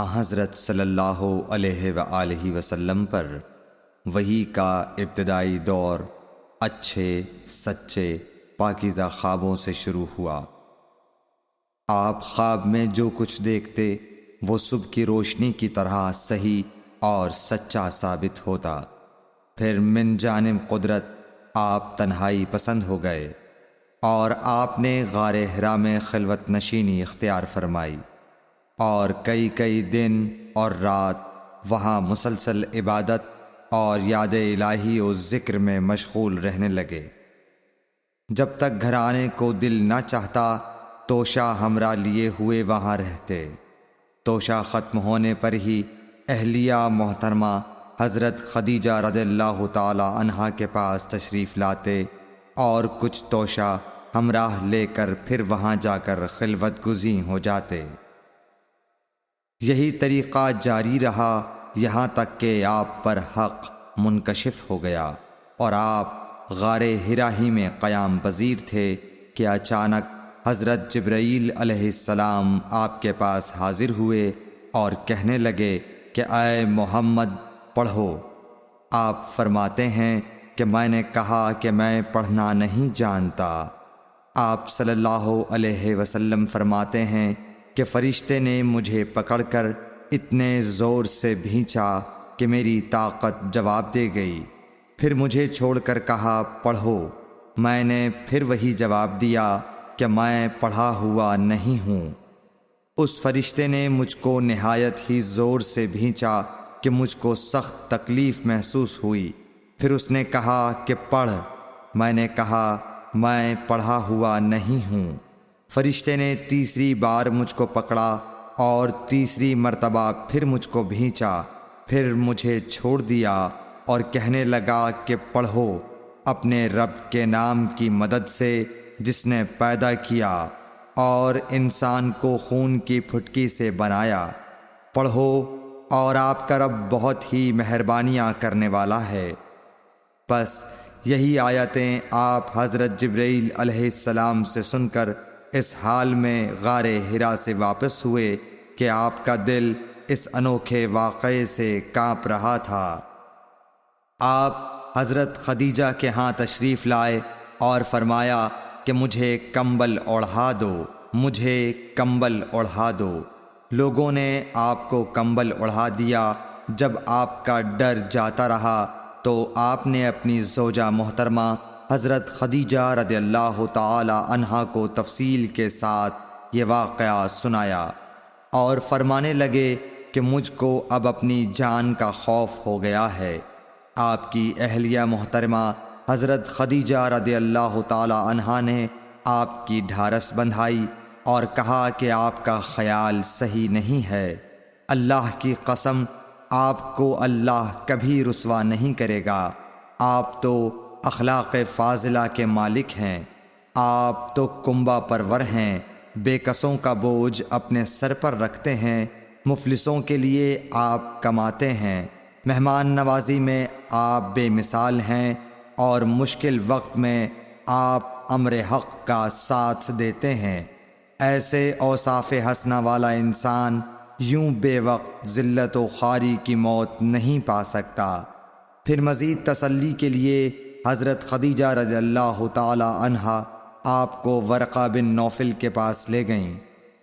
حضرت صلی اللہ علیہ وآلہ وسلم پر وحی کا ابتدائی دور اچھے سچے پاکیزہ خوابوں سے شروع ہوا۔ آپ خواب میں جو کچھ دیکھتے وہ صبح کی روشنی کی طرح صحیح اور سچا ثابت ہوتا۔ پھر من جانب قدرت آپ تنہائی پسند ہو گئے اور آپ نے غار حرا میں خلوت نشینی اختیار فرمائی اور کئی دن اور رات وہاں مسلسل عبادت اور یاد الہی و ذکر میں مشغول رہنے لگے۔ جب تک گھر آنے کو دل نہ چاہتا توشہ ہمراہ لیے ہوئے وہاں رہتے۔ توشہ ختم ہونے پر ہی اہلیہ محترمہ حضرت خدیجہ رضی اللہ تعالی عنہا کے پاس تشریف لاتے اور کچھ توشہ ہمراہ لے کر پھر وہاں جا کر خلوت گزین ہو جاتے۔ یہی طریقہ جاری رہا یہاں تک کہ آپ پر حق منکشف ہو گیا اور آپ غار حرا ہی میں قیام پذیر تھے کہ اچانک حضرت جبرائیل علیہ السلام آپ کے پاس حاضر ہوئے اور کہنے لگے کہ اے محمد پڑھو۔ آپ فرماتے ہیں کہ میں نے کہا کہ میں پڑھنا نہیں جانتا۔ آپ صلی اللہ علیہ وسلم فرماتے ہیں کہ فرشتے نے مجھے پکڑ کر اتنے زور سے بھینچا کہ میری طاقت جواب دے گئی۔ پھر مجھے چھوڑ کر کہا پڑھو۔ میں نے پھر وہی جواب دیا کہ میں پڑھا ہوا نہیں ہوں۔ اس فرشتے نے مجھ کو نہایت ہی زور سے بھینچا کہ مجھ کو سخت تکلیف محسوس ہوئی۔ پھر اس نے کہا کہ پڑھ۔ میں نے کہا میں پڑھا ہوا نہیں ہوں۔ فرشتے نے تیسری بار مجھ کو پکڑا اور تیسری مرتبہ پھر مجھ کو بھینچا۔ پھر مجھے چھوڑ دیا اور کہنے لگا کہ پڑھو اپنے رب کے نام کی مدد سے جس نے پیدا کیا اور انسان کو خون کی پھٹکی سے بنایا۔ پڑھو اور آپ کا رب بہت ہی مہربانیاں کرنے والا ہے۔ بس یہی آیتیں آپ حضرت جبرائیل علیہ السلام سے سن کر اس حال میں غار حرا سے واپس ہوئے کہ آپ کا دل اس انوکھے واقعے سے کانپ رہا تھا۔ آپ حضرت خدیجہ کے ہاں تشریف لائے اور فرمایا کہ مجھے کمبل اوڑھا دو، مجھے کمبل اوڑھا دو۔ لوگوں نے آپ کو کمبل اوڑھا دیا۔ جب آپ کا ڈر جاتا رہا تو آپ نے اپنی زوجہ محترمہ حضرت خدیجہ رضی اللہ تعالی عنہا کو تفصیل کے ساتھ یہ واقعہ سنایا اور فرمانے لگے کہ مجھ کو اب اپنی جان کا خوف ہو گیا ہے۔ آپ کی اہلیہ محترمہ حضرت خدیجہ رضی اللہ تعالی عنہا نے آپ کی ڈھارس بندھائی اور کہا کہ آپ کا خیال صحیح نہیں ہے۔ اللہ کی قسم آپ کو اللہ کبھی رسوا نہیں کرے گا۔ آپ تو اخلاق فاضلہ کے مالک ہیں۔ آپ تو کنبہ پرور ہیں، بے کسوں کا بوجھ اپنے سر پر رکھتے ہیں، مفلسوں کے لیے آپ کماتے ہیں، مہمان نوازی میں آپ بے مثال ہیں اور مشکل وقت میں آپ امر حق کا ساتھ دیتے ہیں۔ ایسے اوصاف حسنہ والا انسان یوں بے وقت ذلت و خواری کی موت نہیں پا سکتا۔ پھر مزید تسلی کے لیے حضرت خدیجہ رضی اللہ تعالی عنہا آپ کو ورقہ بن نوفل کے پاس لے گئیں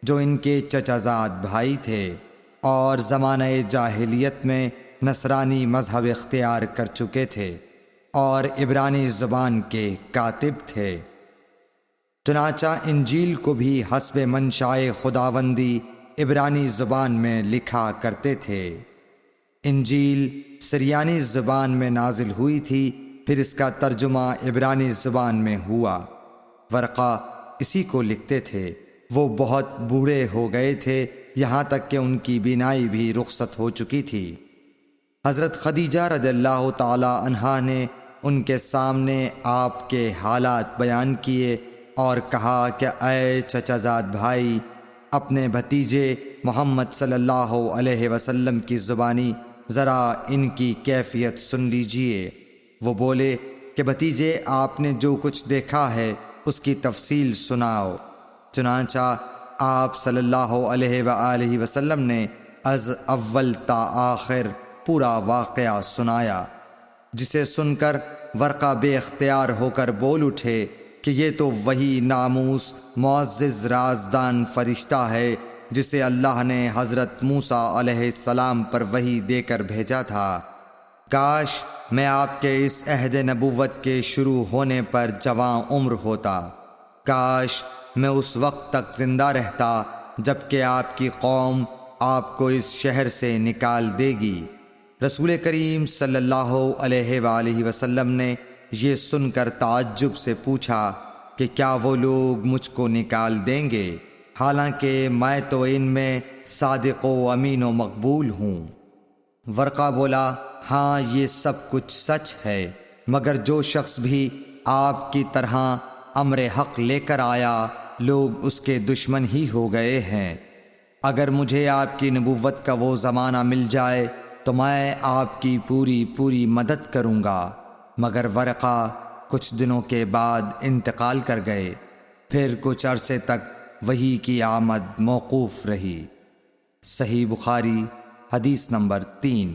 جو ان کے چچا زاد بھائی تھے اور زمانہ جاہلیت میں نصرانی مذہب اختیار کر چکے تھے اور عبرانی زبان کے کاتب تھے۔ چنانچہ انجیل کو بھی حسب منشائے خداوندی عبرانی زبان میں لکھا کرتے تھے۔ انجیل سریانی زبان میں نازل ہوئی تھی، پھر اس کا ترجمہ عبرانی زبان میں ہوا۔ ورقہ اسی کو لکھتے تھے۔ وہ بہت بوڑھے ہو گئے تھے، یہاں تک کہ ان کی بینائی بھی رخصت ہو چکی تھی۔ حضرت خدیجہ رضی اللہ تعالی عنہا نے ان کے سامنے آپ کے حالات بیان کیے اور کہا کہ اے چچا زاد بھائی، اپنے بھتیجے محمد صلی اللہ علیہ وسلم کی زبانی ذرا ان کی کیفیت سن لیجئے۔ وہ بولے کہ بھتیجے آپ نے جو کچھ دیکھا ہے اس کی تفصیل سناؤ۔ چنانچہ آپ صلی اللہ علیہ وآلہ وسلم نے از اول تا آخر پورا واقعہ سنایا، جسے سن کر ورقہ بے اختیار ہو کر بول اٹھے کہ یہ تو وہی ناموس معزز رازدان فرشتہ ہے جسے اللہ نے حضرت موسیٰ علیہ السلام پر وحی دے کر بھیجا تھا۔ کاش میں آپ کے اس عہد نبوت کے شروع ہونے پر جواں عمر ہوتا، کاش میں اس وقت تک زندہ رہتا جب کہ آپ کی قوم آپ کو اس شہر سے نکال دے گی۔ رسول کریم صلی اللہ علیہ وآلہ وسلم نے یہ سن کر تعجب سے پوچھا کہ کیا وہ لوگ مجھ کو نکال دیں گے، حالانکہ میں تو ان میں صادق و امین و مقبول ہوں؟ ورقہ بولا، ہاں یہ سب کچھ سچ ہے، مگر جو شخص بھی آپ کی طرح امر حق لے کر آیا لوگ اس کے دشمن ہی ہو گئے ہیں۔ اگر مجھے آپ کی نبوت کا وہ زمانہ مل جائے تو میں آپ کی پوری مدد کروں گا، مگر ورقہ کچھ دنوں کے بعد انتقال کر گئے، پھر کچھ عرصے تک وحی کی آمد موقوف رہی۔ صحیح بخاری حدیث نمبر 3۔